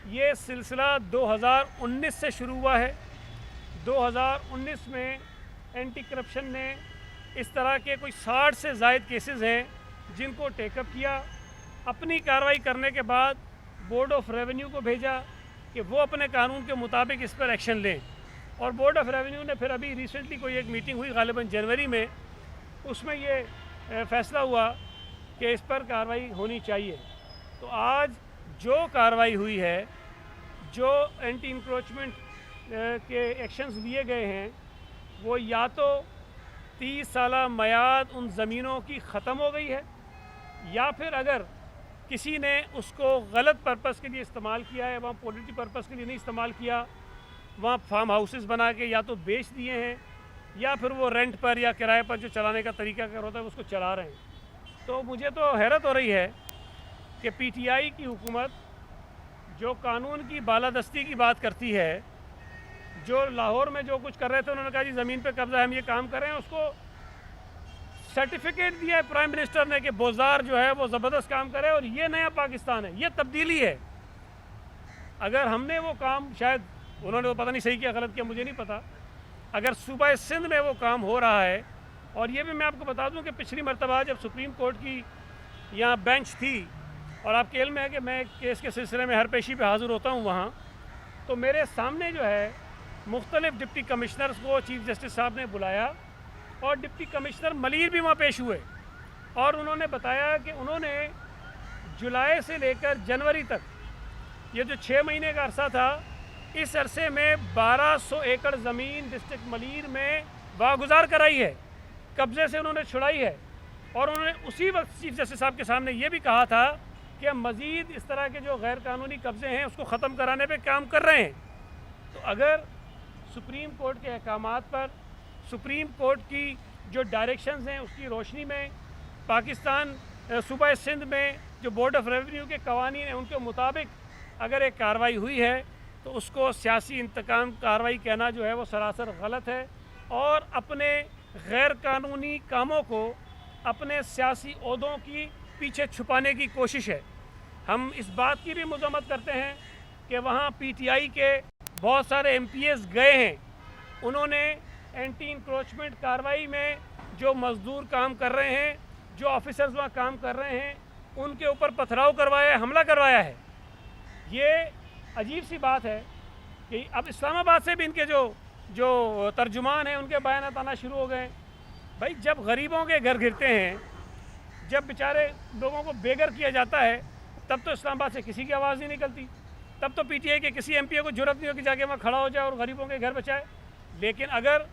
ये सिलसिला 2019 से शुरू हुआ है। 2019 में एंटी करप्शन ने इस तरह के कोई 60 से ज़ायद केसेस हैं जिनको टेकअप किया। अपनी कार्रवाई करने के बाद बोर्ड ऑफ रेवेन्यू को भेजा कि वो अपने कानून के मुताबिक इस पर एक्शन लें, और बोर्ड ऑफ रेवेन्यू ने फिर अभी रिसेंटली कोई एक मीटिंग हुई गालिबन जनवरी में, उसमें ये फ़ैसला हुआ कि इस पर कार्रवाई होनी चाहिए। तो आज जो कार्रवाई हुई है, जो एंटी इंक्रोचमेंट के एक्शंस लिए गए हैं, वो या तो 30 साला मयाद उन ज़मीनों की ख़त्म हो गई है, या फिर अगर किसी ने उसको गलत पर्पस के लिए इस्तेमाल किया है, वहाँ पॉलिटिकल पर्पस के लिए नहीं इस्तेमाल किया, वहाँ फार्म हाउसेस बना के या तो बेच दिए हैं, या फिर वो रेंट पर या किराए पर जो चलाने का तरीका कर होता है उसको चला रहे हैं। तो मुझे तो हैरत हो रही है कि पीटीआई की हुकूमत जो कानून की बालादस्ती की बात करती है, जो लाहौर में जो कुछ कर रहे थे, उन्होंने कहा जी ज़मीन पे कब्जा है, हम ये काम कर रहे हैं, उसको सर्टिफिकेट दिया है प्राइम मिनिस्टर ने कि बोजार जो है वो ज़बरदस्त काम करे और ये नया पाकिस्तान है, ये तब्दीली है। अगर हमने वो काम, शायद उन्होंने तो पता नहीं सही किया गलत किया, मुझे नहीं पता, अगर सूबा सिंध में वो काम हो रहा है, और ये भी मैं आपको बता दूं कि पिछली मरतबा जब सुप्रीम कोर्ट की यहाँ बेंच थी, और आपके इल्म है कि मैं केस के सिलसिले में हर पेशी पे हाज़िर होता हूँ वहाँ, तो मेरे सामने जो है मुख्तलिफ़ डिप्टी कमिश्नर्स को चीफ जस्टिस साहब ने बुलाया, और डिप्टी कमिश्नर मलिर भी वहाँ पेश हुए, और उन्होंने बताया कि उन्होंने जुलाई से लेकर जनवरी तक, ये जो 6 महीने का अरसा था, इस अरसे में 1200 एकड़ ज़मीन डिस्ट्रिक्ट मलिर में वागुजार कराई है, कब्ज़े से उन्होंने छुड़ाई है। और उन्होंने उसी वक्त चीफ जस्टिस साहब के सामने ये भी कहा था कि हम मज़ीद इस तरह के जो गैर कानूनी कब्ज़े हैं उसको ख़त्म कराने पे काम कर रहे हैं। तो अगर सुप्रीम कोर्ट के अहकामात पर, सुप्रीम कोर्ट की जो डायरेक्शंस हैं उसकी रोशनी में, पाकिस्तान सूबा सिंध में जो बोर्ड ऑफ रेवेन्यू के कवानीन हैं उनके मुताबिक अगर एक कार्रवाई हुई है, तो उसको सियासी इंतकाम कार्रवाई कहना जो है वो सरासर गलत है, और अपने गैर कानूनी कामों को अपने सियासी ओहदों की पीछे छुपाने की कोशिश है। हम इस बात की भी मज़म्मत करते हैं कि वहाँ पीटीआई के बहुत सारे एमपीएस गए हैं, उन्होंने एंटी इंक्रोचमेंट कार्रवाई में जो मज़दूर काम कर रहे हैं, जो ऑफिसर्स वहाँ काम कर रहे हैं, उनके ऊपर पथराव करवाया, हमला करवाया है। ये अजीब सी बात है कि अब इस्लामाबाद से भी इनके जो तर्जुमान हैं उनके बयान आना शुरू हो गए। भाई, जब गरीबों के घर गिरते हैं, जब बेचारे लोगों को बेघर किया जाता है, तब तो इस्लामाबाद से किसी की आवाज़ नहीं निकलती, तब तो पीटीआई के किसी एमपीए को जुर्रत नहीं हो कि जाके वहाँ खड़ा हो जाए और गरीबों के घर बचाए। लेकिन अगर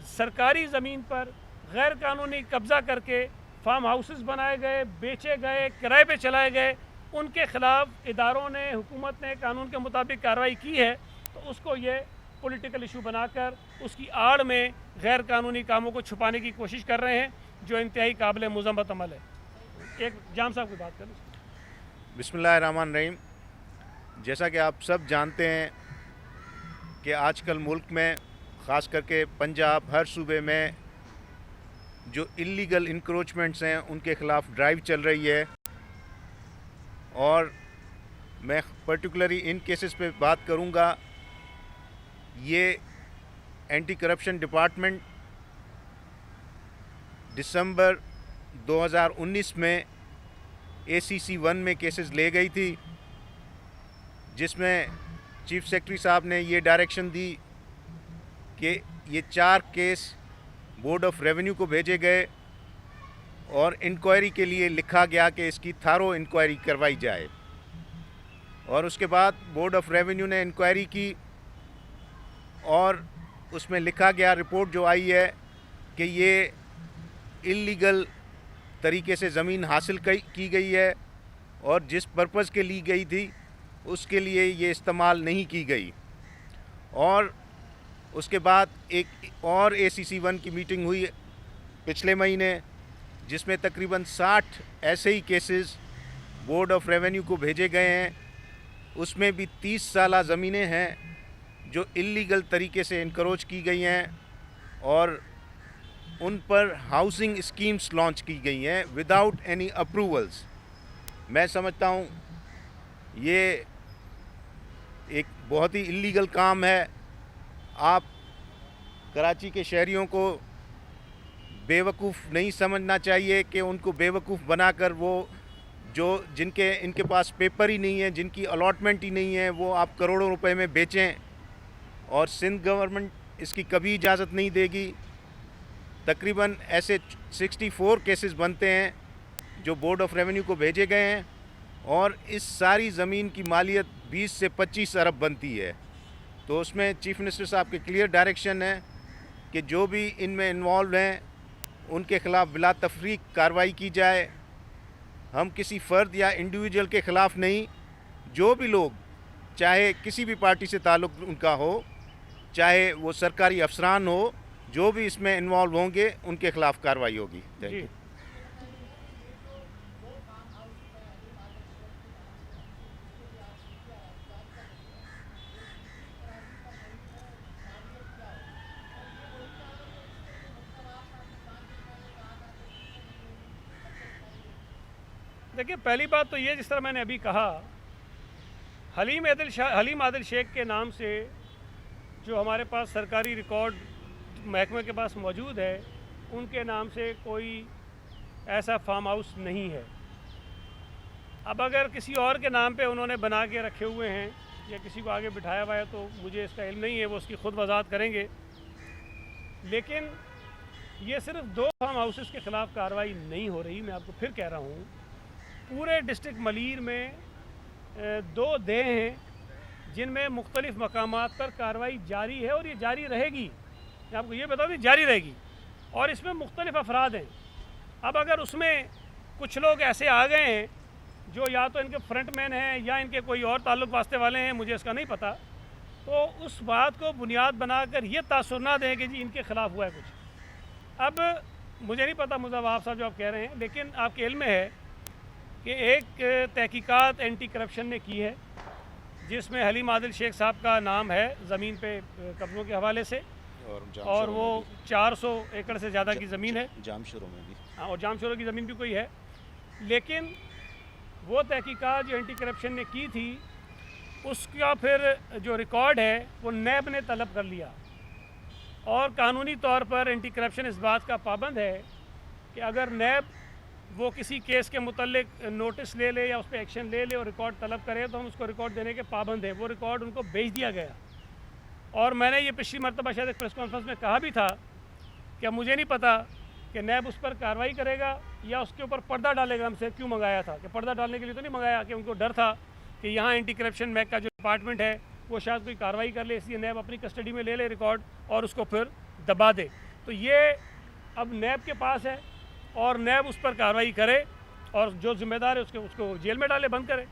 सरकारी ज़मीन पर गैर कानूनी कब्ज़ा करके फार्म हाउसेस बनाए गए, बेचे गए, किराए पे चलाए गए, उनके ख़िलाफ़ इदारों ने, हुकूमत ने कानून के मुताबिक कार्रवाई की है, तो उसको ये पॉलिटिकल इशू बनाकर उसकी आड़ में गैर कानूनी कामों को छुपाने की कोशिश कर रहे हैं, जो इंतहाई काबिल मुज़म्मत अमल है। एक जाम साहब की बात करें। बिस्मिल्लाहिर्रहमानिर्रहीम। जैसा कि आप सब जानते हैं कि आजकल मुल्क में, ख़ास करके पंजाब, हर सूबे में जो इल्लीगल इंक्रोचमेंट्स हैं उनके ख़िलाफ़ ड्राइव चल रही है, और मैं पर्टिकुलरली इन केसेस पे बात करूँगा। ये एंटी करप्शन डिपार्टमेंट दिसंबर 2019 में ACC 1 में केसेस ले गई थी, जिसमें चीफ सेक्रेटरी साहब ने ये डायरेक्शन दी कि ये 4 केस बोर्ड ऑफ रेवेन्यू को भेजे गए, और इंक्वायरी के लिए लिखा गया कि इसकी थारो इंक्वायरी करवाई जाए। और उसके बाद बोर्ड ऑफ रेवेन्यू ने इंक्वायरी की, और उसमें लिखा गया, रिपोर्ट जो आई है, कि ये इल्लीगल तरीके से ज़मीन हासिल की गई है, और जिस पर्पज़ के ली गई थी उसके लिए ये इस्तेमाल नहीं की गई। और उसके बाद एक और ACC 1 की मीटिंग हुई पिछले महीने, जिसमें तकरीबन 60 ऐसे ही केसेस बोर्ड ऑफ रेवेन्यू को भेजे गए हैं। उसमें भी 30 साला ज़मीनें हैं जो इल्लीगल तरीके से इनक्रोच की गई हैं, और उन पर हाउसिंग स्कीम्स लॉन्च की गई हैं विदाउट एनी अप्रूवल्स। मैं समझता हूँ ये एक बहुत ही इलीगल काम है। आप कराची के शहरियों को बेवकूफ़ नहीं समझना चाहिए कि उनको बेवकूफ़ बनाकर वो जो जिनके इनके पास पेपर ही नहीं है, जिनकी अलॉटमेंट ही नहीं है, वो आप करोड़ों रुपए में बेचें, और सिंध गवर्नमेंट इसकी कभी इजाज़त नहीं देगी। तकरीबन ऐसे 64 केसेस बनते हैं जो बोर्ड ऑफ रेवेन्यू को भेजे गए हैं, और इस सारी ज़मीन की मालियत 20 से 25 अरब बनती है। तो उसमें चीफ मिनिस्टर साहब के क्लियर डायरेक्शन है कि जो भी इनमें इन्वॉल्व हैं उनके ख़िलाफ़ बिला तफरीक कार्रवाई की जाए। हम किसी फ़र्द या इंडिविजुअल के ख़िलाफ़ नहीं, जो भी लोग, चाहे किसी भी पार्टी से ताल्लुक़ उनका हो, चाहे वो सरकारी अफसरान हो, जो भी इसमें इन्वॉल्व होंगे उनके ख़िलाफ़ कार्रवाई होगी। Thank you. देखिए, पहली बात तो ये, जिस तरह मैंने अभी कहा, हलीम आदिल शेख के नाम से जो हमारे पास सरकारी रिकॉर्ड महकमे के पास मौजूद है, उनके नाम से कोई ऐसा फार्म हाउस नहीं है। अब अगर किसी और के नाम पे उन्होंने बना के रखे हुए हैं या किसी को आगे बिठाया हुआ है तो मुझे इसका इल्म नहीं है, वो उसकी खुद वजाहत करेंगे। लेकिन ये सिर्फ 2 फार्म हाउसेस के ख़िलाफ़ कार्रवाई नहीं हो रही, मैं आपको फिर कह रहा हूँ। पूरे डिस्ट्रिक्ट मलीर में 2 देह हैं जिनमें मुख्तलिफ़ मकामात पर कार्रवाई जारी है, और ये जारी रहेगी। मैं आपको ये बता दूँ, जारी रहेगी, और इसमें मुख्तलिफ़ अफराद हैं। अब अगर उसमें कुछ लोग ऐसे आ गए हैं जो या तो इनके फ्रंटमैन हैं या इनके कोई और ताल्लुक़ वास्ते वाले हैं, मुझे इसका नहीं पता, तो उस बात को बुनियाद बनाकर ये तासुर ना दें कि जी इनके ख़िलाफ़ हुआ है कुछ। अब मुझे नहीं पता मुज़फ़्फ़र साहब जो आप कह रहे हैं, लेकिन आपके इल्म में है कि एक तहकीकात एंटी करप्शन ने की है जिसमें हलीम आदिल शेख साहब का नाम है ज़मीन पे कब्ज़ों के हवाले से, और वो 400 एकड़ से ज़्यादा की ज़मीन है। जामशोरों में भी, हाँ, और जामशोरों की ज़मीन भी कोई है। लेकिन वो तहकीकात जो एंटी करप्शन ने की थी, उसका फिर जो रिकॉर्ड है वो नैब ने तलब कर लिया, और कानूनी तौर पर एंटी करप्शन इस बात का पाबंद है कि अगर नैब वो किसी केस के मुतल्लिक नोटिस ले ले या उस पर एक्शन ले ले और रिकॉर्ड तलब करे, तो हम उसको रिकॉर्ड देने के पाबंद हैं। वो रिकॉर्ड उनको भेज दिया गया, और मैंने ये पिछली मरतबा शायद एक प्रेस कॉन्फ्रेंस में कहा भी था कि मुझे नहीं पता कि नैब उस पर कार्रवाई करेगा या उसके ऊपर पर्दा डालेगा। हमसे क्यों मंगाया था कि पर्दा डालने के लिए तो नहीं मंगाया, कि उनको डर था कि यहाँ एंटी करप्शन महक का जो डिपार्टमेंट है वो शायद कोई कार्रवाई कर ले, इसलिए नैब अपनी कस्टडी में ले ले रिकॉर्ड और उसको फिर दबा दे। तो ये अब नैब के पास है, और नैब उस पर कार्रवाई करे, और जो जिम्मेदार है उसको जेल में डाले, बंद करे।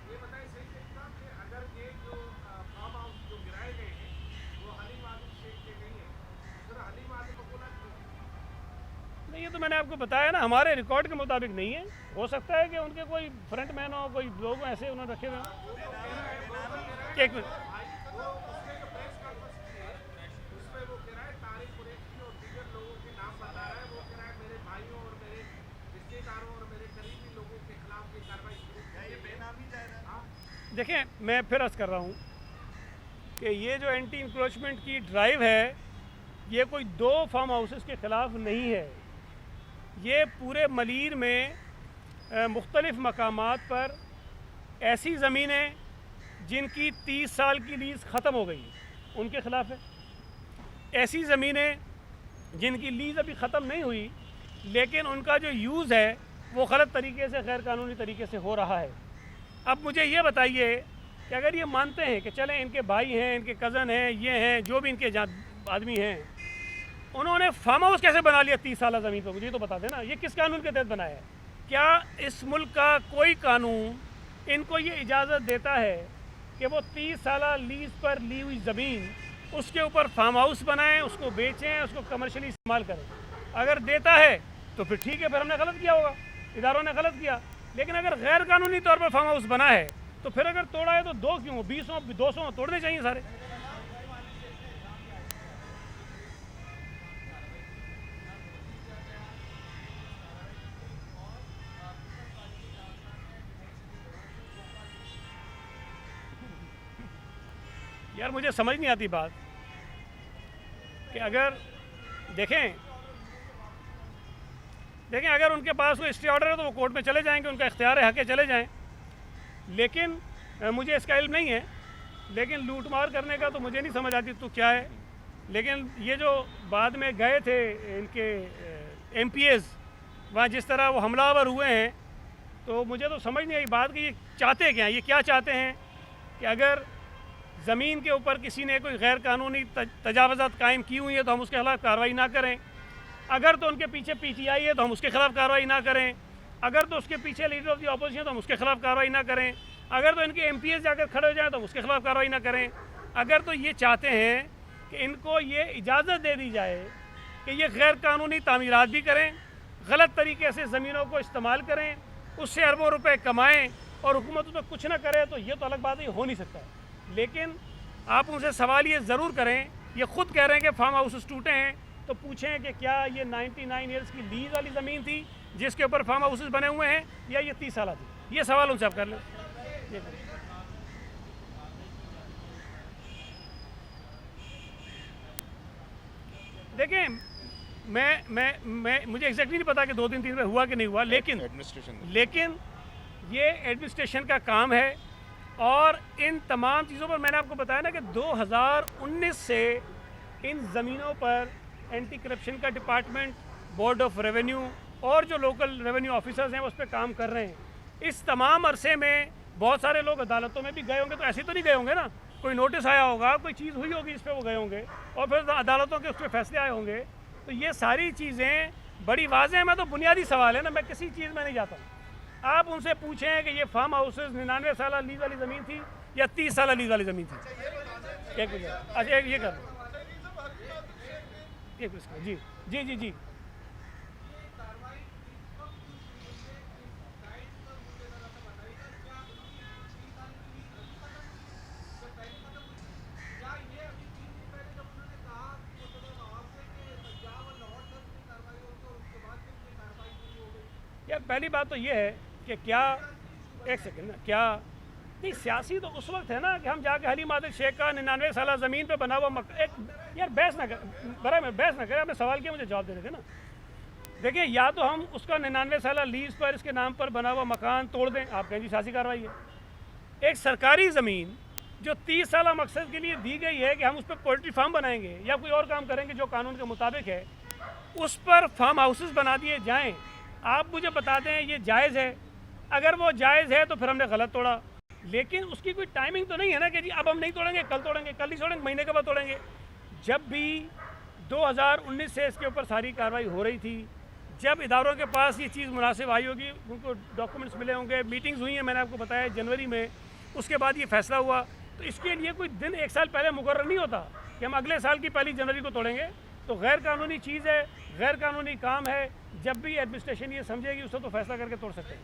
नहीं, ये तो मैंने आपको बताया ना, हमारे रिकॉर्ड के मुताबिक नहीं है। हो सकता है कि उनके कोई फ्रंट मैन हो, कोई लोग ऐसे उन्होंने रखे हुए हों। एक मिनट, देखें, मैं फिर अर्ज़ कर रहा हूँ कि ये जो एंटी इंक्रोचमेंट की ड्राइव है, ये कोई 2 फार्म हाउसेस के ख़िलाफ़ नहीं है। ये पूरे मलीर में मुख्तलिफ़ मकामात पर ऐसी ज़मीनें जिनकी 30 साल की लीज़ ख़त्म हो गई, उनके ख़िलाफ़ है। ऐसी ज़मीनें जिनकी लीज़ अभी ख़त्म नहीं हुई, लेकिन उनका जो यूज़ है वो गलत तरीके से, गैर कानूनी तरीके से हो रहा है। अब मुझे ये बताइए कि अगर ये मानते हैं कि चलें इनके भाई हैं, इनके कज़न हैं, ये हैं, जो भी इनके आदमी हैं, उन्होंने फार्म हाउस कैसे बना लिया 30 साल ज़मीन पर? मुझे तो बता देना, ये किस कानून के तहत बनाया है? क्या इस मुल्क का कोई कानून इनको ये इजाज़त देता है कि वो 30 साल लीज़ पर ली हुई ज़मीन, उसके ऊपर फार्म हाउस बनाएं, उसको बेचें, उसको कमर्शियली इस्तेमाल करें? अगर देता है तो फिर ठीक है, फिर हमने गलत किया होगा, इदारों ने गलत किया। लेकिन अगर गैर कानूनी तौर पर फार्म हाउस बना है तो फिर अगर तोड़ा है तो 2 क्यों, 20 200 तोड़ने चाहिए सारे। यार मुझे समझ नहीं आती बात कि अगर देखें अगर उनके पास कोई स्टे ऑर्डर है तो वो कोर्ट में चले जाएंगे, उनका इख्तियार है, हक है, चले जाएं। लेकिन मुझे इसका इल्म नहीं है, लेकिन लूट मार करने का तो मुझे नहीं समझ आती तो क्या है। लेकिन ये जो बाद में गए थे इनके MPs वहाँ जिस तरह वो हमलावर हुए हैं, तो मुझे तो समझ नहीं आई बात कि ये चाहते क्या हैं, ये क्या चाहते हैं कि अगर ज़मीन के ऊपर किसी ने कोई गैर कानूनी तजावज़ात कायम की हुई है तो हम उसके खिलाफ़ कार्रवाई ना करें, अगर तो उनके पीछे PTI है तो हम उसके खिलाफ़ कार्रवाई ना करें, अगर तो उसके पीछे लीडर ऑफ द अपोजिशन तो हम उसके खिलाफ़ कार्रवाई ना करें, अगर तो इनके MPs जाकर खड़े हो जाएँ तो हम उसके खिलाफ़ कार्रवाई ना करें। अगर तो ये चाहते हैं कि इनको ये इजाज़त दे दी जाए कि ये गैर कानूनी तामीरात भी करें, गलत तरीके से ज़मीनों को इस्तेमाल करें, उससे अरबों रुपए कमाएं और हुकूमत उसमें कुछ ना करे, तो ये तो अलग बात है, ये हो नहीं सकता है। लेकिन आप उनसे सवाल ये ज़रूर करें, ये ख़ुद कह रहे हैं कि फार्म हाउसेस टूटे हैं, तो पूछें कि क्या ये 99 ईयर्स की लीज वाली ज़मीन थी जिसके ऊपर फार्म हाउसेस बने हुए हैं, या ये 30 साल थी? ये सवाल उनसे आप कर लें। देखें मैं मुझे एग्जैक्टली नहीं पता कि 2 दिन 3 में हुआ कि नहीं हुआ, लेकिन ये एडमिनिस्ट्रेशन का काम है। और इन तमाम चीज़ों पर मैंने आपको बताया ना कि 2019 से इन ज़मीनों पर एंटी करप्शन का डिपार्टमेंट, बोर्ड ऑफ रेवेन्यू और जो लोकल रेवेन्यू ऑफिसर्स हैं उस पर काम कर रहे हैं। इस तमाम अरसे में बहुत सारे लोग अदालतों में भी गए होंगे, तो ऐसे तो नहीं गए होंगे ना, कोई नोटिस आया होगा, कोई चीज़ हुई होगी, इस पर वो गए होंगे और फिर अदालतों के उस पर फैसले आए होंगे। तो ये सारी चीज़ें बड़ी वाज़ेह हैं। मैं तो बुनियादी सवाल है ना, मैं किसी चीज़ में नहीं जाता हूँ। आप उनसे पूछें कि ये फार्म हाउसेस 99 साल लीज वाली ज़मीन थी या 30 साल लीज वाली ज़मीन थी। एक मिनट, अच्छा ये कर एक मिनट, जी जी जी जी यार पहली बात तो ये है कि क्या, एक सेकंड ना, क्या नहीं, सियासी तो उस वक्त है ना कि हम जाके हली मादिक शेख का 99 साल ज़मीन पे बना हुआ एक यार बहस ना कर, बरा में बहस ना करें, आपने सवाल किया, मुझे जवाब देने थे ना। देखिए, या तो हम उसका 99 साल लीज पर इसके नाम पर बना हुआ मकान तोड़ दें, आप कहें जी सियासी कार्रवाई है। एक सरकारी ज़मीन जो 30 साल मकसद के लिए दी गई है कि हम उस पर पोल्ट्री फार्म बनाएंगे या कोई और काम करेंगे जो कानून के मुताबिक है, उस पर फार्म हाउसेस बना दिए जाएँ। आप मुझे बता दें ये जायज़ है? अगर वो जायज़ है तो फिर हमने गलत तोड़ा, लेकिन उसकी कोई टाइमिंग तो नहीं है ना कि जी अब हम नहीं तोड़ेंगे, कल तोड़ेंगे, कल नहीं तोड़ेंगे, महीने के बाद तोड़ेंगे। जब भी 2019 से इसके ऊपर सारी कार्रवाई हो रही थी, जब इदारों के पास ये चीज़ मुनासिब आई होगी, उनको डॉक्यूमेंट्स मिले होंगे, मीटिंग्स हुई हैं, मैंने आपको बताया जनवरी में, उसके बाद ये फैसला हुआ। तो इसके लिए कोई दिन 1 साल पहले मुकर्रर नहीं होता कि हम अगले साल की 1 जनवरी को तोड़ेंगे। तो गैर कानूनी चीज़ है, गैर कानूनी काम है, जब भी एडमिनिस्ट्रेशन ये समझेगी उससे तो फैसला करके तोड़ सकते हैं।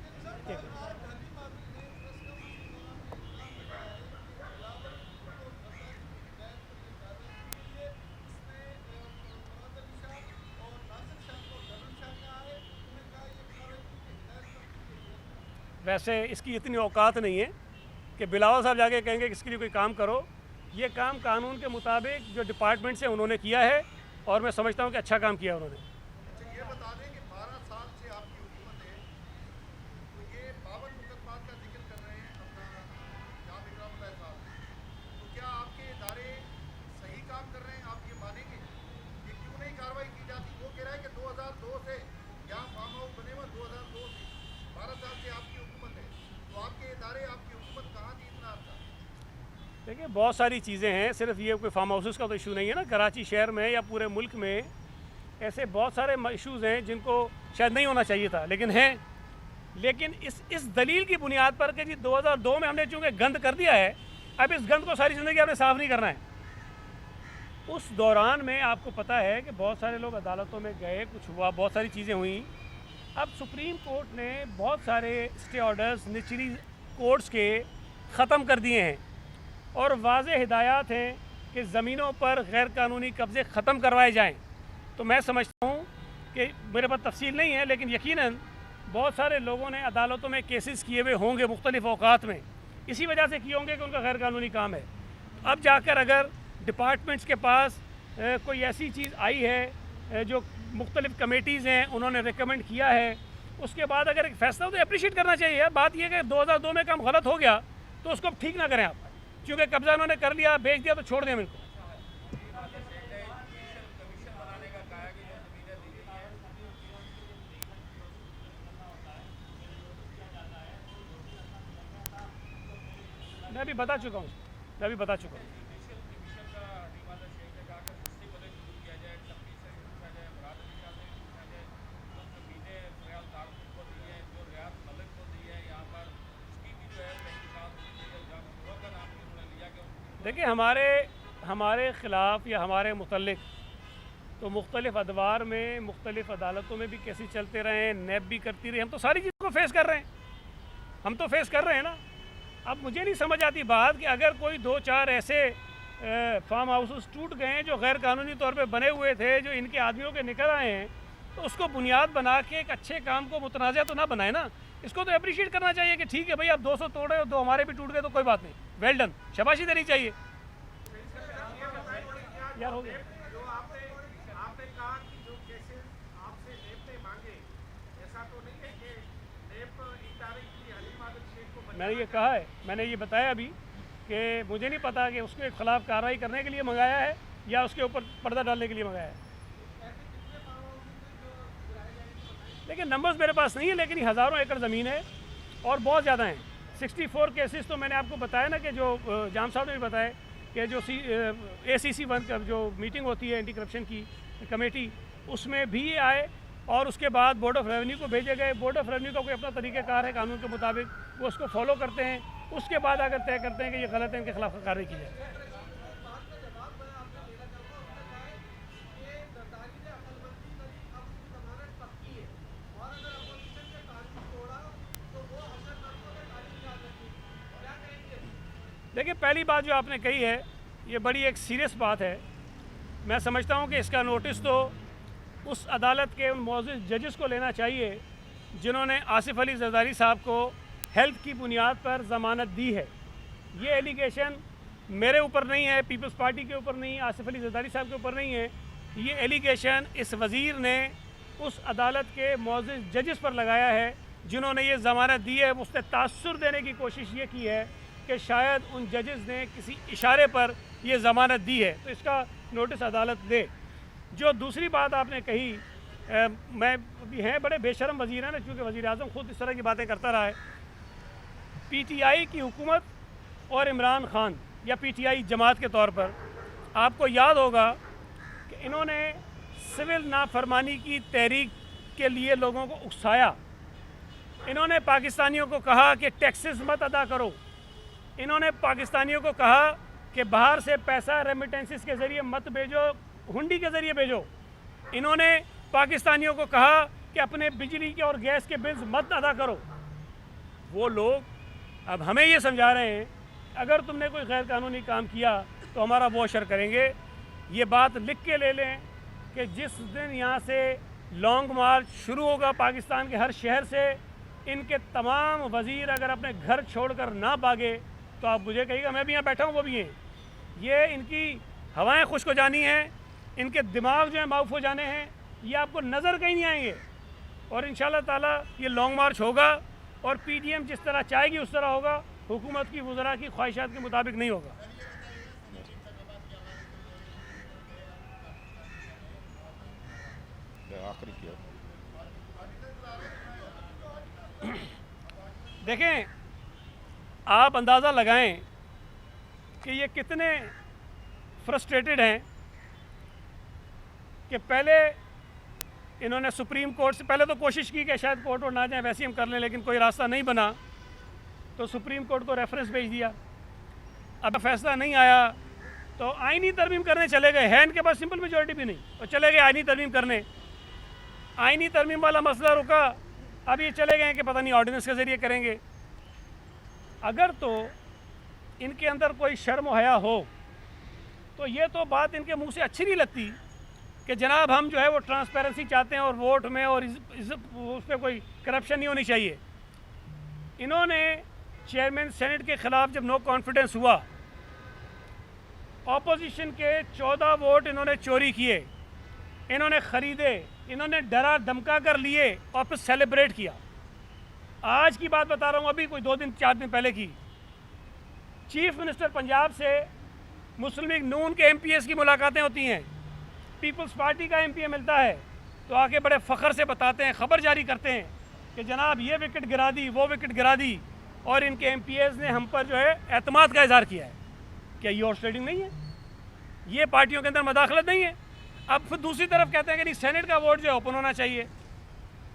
वैसे इसकी इतनी औकात नहीं है कि बिलावल साहब जाके कहेंगे कि इसके लिए कोई काम करो। ये काम कानून के मुताबिक जो डिपार्टमेंट से उन्होंने किया है और मैं समझता हूँ कि अच्छा काम किया उन्होंने। ये बता दें कि 12 साल से आपकी हुकूमत है, तो ये 52 मुकदमात का जिक्र कर रहे हैं अपना जनाब इकराम उल्लाह साहब, तो क्या आपके इदारे सही काम कर रहे हैं? आप ये मानेंगे? ये क्यों नहीं कार्रवाई की जाती? वो कह रहा है कि 2002 से यहाँ फार्म हाउस बने हुए 2002 से 12 साल से आपकी हुकूमत है, तो आपके इदारे, आपकी हुकूमत कहाँ थी इतना अर्सा? देखिए, बहुत सारी चीज़ें हैं, सिर्फ ये कोई फार्म हाउसेस का तो इशू नहीं है ना। कराची शहर में या पूरे मुल्क में ऐसे बहुत सारे इशूज़ हैं जिनको शायद नहीं होना चाहिए था, लेकिन हैं। लेकिन इस दलील की बुनियाद पर कि जी 2002 में हमने चूँकि गंद कर दिया है, अब इस गंद को सारी ज़िंदगी आपने साफ़ नहीं करना है। उस दौरान में आपको पता है कि बहुत सारे लोग अदालतों में गए, कुछ हुआ, बहुत सारी चीज़ें हुई। अब सुप्रीम कोर्ट ने बहुत सारे स्टे ऑर्डर्स निचली कोर्ट्स के ख़त्म कर दिए हैं और वाज़ेह हिदायत हैं कि ज़मीनों पर गैर कानूनी कब्ज़े ख़त्म करवाए जाएँ। तो मैं समझता हूँ कि मेरे पास तफसील नहीं है, लेकिन यकीनन बहुत सारे लोगों ने अदालतों में केसेस किए हुए होंगे मुख्तलिफ़ औक़ात में, इसी वजह से किए होंगे कि उनका गैर कानूनी काम है। अब जाकर अगर डिपार्टमेंट्स के पास कोई ऐसी चीज़ आई है जो मुख्तलिफ़ कमेटीज़ हैं उन्होंने रिकमेंड किया है, उसके बाद अगर एक फ़ैसला हो तो अप्रिशिएट करना चाहिए यार। बात यह है कि 2002 में काम गलत हो गया तो उसको अब ठीक ना करें आप, क्योंकि कब्ज़ा उन्होंने कर लिया, बेच दिया तो छोड़ दें इनको। मैं अभी बता चुका हूँ। देखिए हमारे ख़िलाफ़ या हमारे मुतल्लिक़ तो मुख्तलिफ़ अदवार में मुख्तलिफ़ अदालतों में भी केसेस चलते रहे हैं, नैब भी करती रही, हम तो सारी चीज़ों को फेस कर रहे हैं, ना। अब मुझे नहीं समझ आती बात कि अगर कोई 2-4 ऐसे फार्म हाउसेस टूट गए हैं जो गैर कानूनी तौर पे बने हुए थे, जो इनके आदमियों के निकल आए हैं, तो उसको बुनियाद बना के एक अच्छे काम को मुतनाज़ा तो ना बनाए ना। इसको तो अप्रिशिएट करना चाहिए कि ठीक है भाई, आप 200 तोड़े और 2 हमारे भी टूट गए तो कोई बात नहीं, वेल डन, शाबाशी देनी चाहिए यार। हो गया जो आपने कहा कि जो केसेस आपसे नेब ने मांगे, ऐसा तो नहीं है कि नेब इनडायरेक्टली हलीम आदम शेख को मैंने ये कहा है, मैंने ये बताया अभी कि मुझे नहीं पता कि उसके ख़िलाफ़ कार्रवाई करने के लिए मंगाया है या उसके ऊपर पर्दा डालने के लिए मंगाया है। लेकिन नंबर्स मेरे पास नहीं है, लेकिन ये हज़ारों एकड़ ज़मीन है और बहुत ज़्यादा हैं। 64 केसेस तो मैंने आपको बताया ना, कि जो जाम साहब ने भी बताया कि जो ACC 1 का जो मीटिंग होती है एंटी करप्शन की कमेटी, उसमें भी ये आए और उसके बाद बोर्ड ऑफ रेवेन्यू को भेजे गए। बोर्ड ऑफ रेवेन्यू का कोई अपना तरीक़ाकार है कानून के मुताबिक, वो उसको फॉलो करते हैं, उसके बाद अगर तय करते हैं कि ये गलत है, इनके खिलाफ कार्रवाई की जाए। देखिए, पहली बात जो आपने कही है ये बड़ी एक सीरियस बात है। मैं समझता हूँ कि इसका नोटिस तो उस अदालत के उन मौजूद जजेस को लेना चाहिए जिन्होंने आसिफ अली जरदारी साहब को हेल्थ की बुनियाद पर ज़मानत दी है। ये एलिगेशन मेरे ऊपर नहीं है, पीपल्स पार्टी के ऊपर नहीं, आसिफ अली जरदारी साहब के ऊपर नहीं है। ये एलिगेशन इस वज़ीर ने उस अदालत के मौजूद जजेस पर लगाया है जिन्होंने ये ज़मानत दी है। उसने तासुर देने की कोशिश ये की है कि शायद उन जजेस ने किसी इशारे पर यह ज़मानत दी है, तो इसका नोटिस अदालत दे। जो दूसरी बात आपने कही, मैं अभी हैं बड़े बेशरम वज़ीर हैं ना, क्योंकि वज़ीर आज़म ख़ुद इस तरह की बातें करता रहा है। PTI की हुकूमत और इमरान ख़ान या PTI जमात के तौर पर आपको याद होगा कि इन्होंने सिविल नाफरमानी की तहरीक के लिए लोगों को उकसाया। इन्होंने पाकिस्तानियों को कहा कि टैक्सेस मत अदा करो। इन्होंने पाकिस्तानियों को कहा कि बाहर से पैसा रेमिटेंसेस के ज़रिए मत भेजो, हुंडी के ज़रिए भेजो। इन्होंने पाकिस्तानियों को कहा कि अपने बिजली के और गैस के बिल्स मत अदा करो। वो लोग अब हमें ये समझा रहे हैं अगर तुमने कोई गैर कानूनी काम किया तो हमारा वॉशर करेंगे। ये बात लिख के ले लें कि जिस दिन यहाँ से लॉन्ग मार्च शुरू होगा पाकिस्तान के हर शहर से, इनके तमाम वज़ीर अगर अपने घर छोड़कर ना भागे तो आप मुझे कहिएगा, मैं भी यहाँ बैठा हूँ, वो भी हैं। ये इनकी हवाएं खुश्क हो जानी हैं, इनके दिमाग जो है माउफ हो जाने हैं, ये आपको नज़र कहीं नहीं आएंगे। और इंशाल्लाह ताला ये लॉन्ग मार्च होगा और PDM जिस तरह चाहेगी उस तरह होगा, हुकूमत की वज़रा की ख्वाहिशात के मुताबिक नहीं होगा। देखें, आप अंदाज़ा लगाएं कि ये कितने फ्रस्ट्रेटेड हैं कि पहले इन्होंने सुप्रीम कोर्ट से पहले तो कोशिश की कि शायद कोर्ट और ना जाए, वैसे ही हम कर लें, लेकिन कोई रास्ता नहीं बना तो सुप्रीम कोर्ट को रेफरेंस भेज दिया। अब फैसला नहीं आया तो आईनी तरमीम करने चले गए हैं। इनके पास सिंपल मेजॉरिटी भी नहीं, और चले गए आईनी तरमीम करने। आईनी तरमीम वाला मसला रुका, अब ये चले गए कि पता नहीं ऑर्डिनेंस के ज़रिए करेंगे। अगर तो इनके अंदर कोई शर्म हया हो तो ये तो बात इनके मुंह से अच्छी नहीं लगती कि जनाब हम जो है वो ट्रांसपेरेंसी चाहते हैं और वोट में और उस पर कोई करप्शन नहीं होनी चाहिए। इन्होंने चेयरमैन सेनेट के ख़िलाफ़ जब नो कॉन्फिडेंस हुआ ऑपोजिशन के 14 वोट इन्होंने चोरी किए, इन्होंने ख़रीदे, इन्होंने डरा धमका कर लिए और फिर सेलिब्रेट किया। आज की बात बता रहा हूँ, अभी कोई 2-4 दिन पहले की। चीफ मिनिस्टर पंजाब से मुस्लिम लीग नून के MPs की मुलाकातें होती हैं, पीपल्स पार्टी का MP मिलता है तो आके बड़े फ़ख्र से बताते हैं, ख़बर जारी करते हैं कि जनाब ये विकेट गिरा दी, वो विकेट गिरा दी, और इनके MPs ने हम पर जो है एतमाद का इजहार किया है। क्या ये हॉर्स ट्रेडिंग नहीं है? ये पार्टियों के अंदर मदाखलत नहीं है? अब फिर दूसरी तरफ कहते हैं कि नहीं, सेनेट का वोट जो है ओपन होना चाहिए।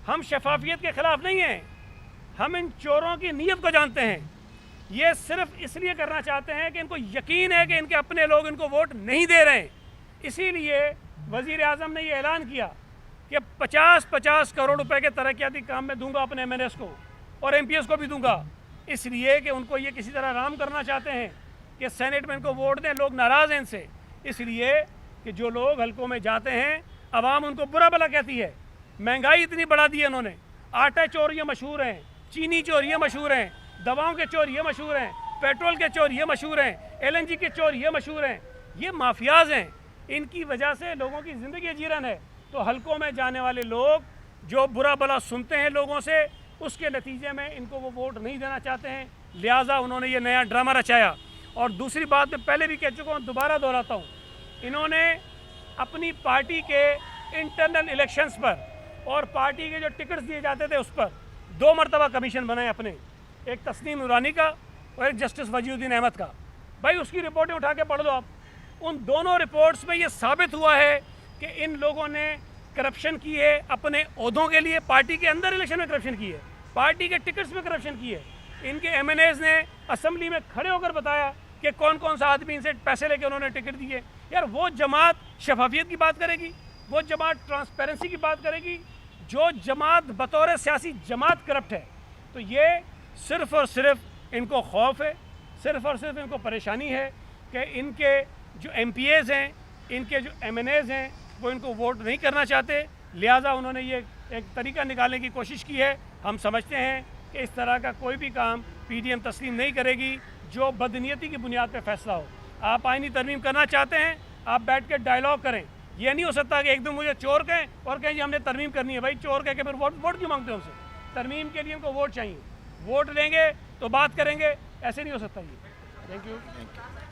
हम शफाफियत के ख़िलाफ़ नहीं हैं, हम इन चोरों की नीयत को जानते हैं। ये सिर्फ इसलिए करना चाहते हैं कि इनको यकीन है कि इनके अपने लोग इनको वोट नहीं दे रहे हैं। इसीलिए वज़ीर आज़म ने ये ऐलान किया कि 50-50 करोड़ रुपए के तरक्याती काम में दूंगा अपने MNS को और MPs को भी दूंगा, इसलिए कि उनको ये किसी तरह आराम करना चाहते हैं कि सेनेट में इनको वोट दें। लोग नाराज़ हैं इनसे, इसलिए कि जो लोग हलकों में जाते हैं अवाम उनको बुरा भला कहती है। महंगाई इतनी बढ़ा दी है इन्होंने, आटा चोरियाँ मशहूर हैं, चीनी चोरियाँ मशहूर हैं, दवाओं के चोरियाँ मशहूर हैं, पेट्रोल के चोरियाँ मशहूर हैं, LNG के चोरियाँ मशहूर हैं। ये माफियाज हैं, इनकी वजह से लोगों की ज़िंदगी अजीरन है। तो हलकों में जाने वाले लोग जो बुरा भला सुनते हैं लोगों से, उसके नतीजे में इनको वो वोट नहीं देना चाहते हैं, लिहाजा उन्होंने ये नया ड्रामा रचाया। और दूसरी बात मैं पहले भी कह चुका हूँ, दोबारा दोहराता हूँ, इन्होंने अपनी पार्टी के इंटरनल इलेक्शंस पर और पार्टी के जो टिकट्स दिए जाते थे उस पर 2 मरतबा कमीशन बनाए अपने, एक तस्नीम नूरानी का और एक जस्टिस वजीउद्दीन अहमद का। भाई उसकी रिपोर्टें उठा के पढ़ लो आप। उन दोनों रिपोर्ट्स में ये साबित हुआ है कि इन लोगों ने करप्शन की है अपने ओहदों के लिए, पार्टी के अंदर इलेक्शन में करप्शन की है, पार्टी के टिकट्स में करप्शन की है। इनके MNAs ने असेंबली में खड़े होकर बताया कि कौन कौन सा आदमी इनसे पैसे लेके उन्होंने टिकट दिए। यार वो जमात शफाफियत की बात करेगी, वो जमात ट्रांसपेरेंसी की बात करेगी, जो जमात बतौर सियासी जमात करप्ट है। तो ये सिर्फ़ और सिर्फ इनको खौफ है, सिर्फ़ और सिर्फ इनको परेशानी है कि इनके जो MPs हैं, इनके जो MNAs हैं, वो इनको वोट नहीं करना चाहते, लिहाजा उन्होंने ये एक तरीका निकालने की कोशिश की है। हम समझते हैं कि इस तरह का कोई भी काम PDM तस्लीम नहीं करेगी जो बदनीयती की बुनियाद पर फैसला हो। आप आईनी तरमीम करना चाहते हैं, आप बैठ के डायलॉग करें। ये नहीं हो सकता कि एकदम मुझे चोर कहें और कहें जी हमने तरमीम करनी है। भाई चोर कह के फिर वोट क्यों मांगते हैं उनसे? तरमीम के लिए उनको वोट चाहिए, वोट लेंगे तो बात करेंगे, ऐसे नहीं हो सकता ये। Thank you.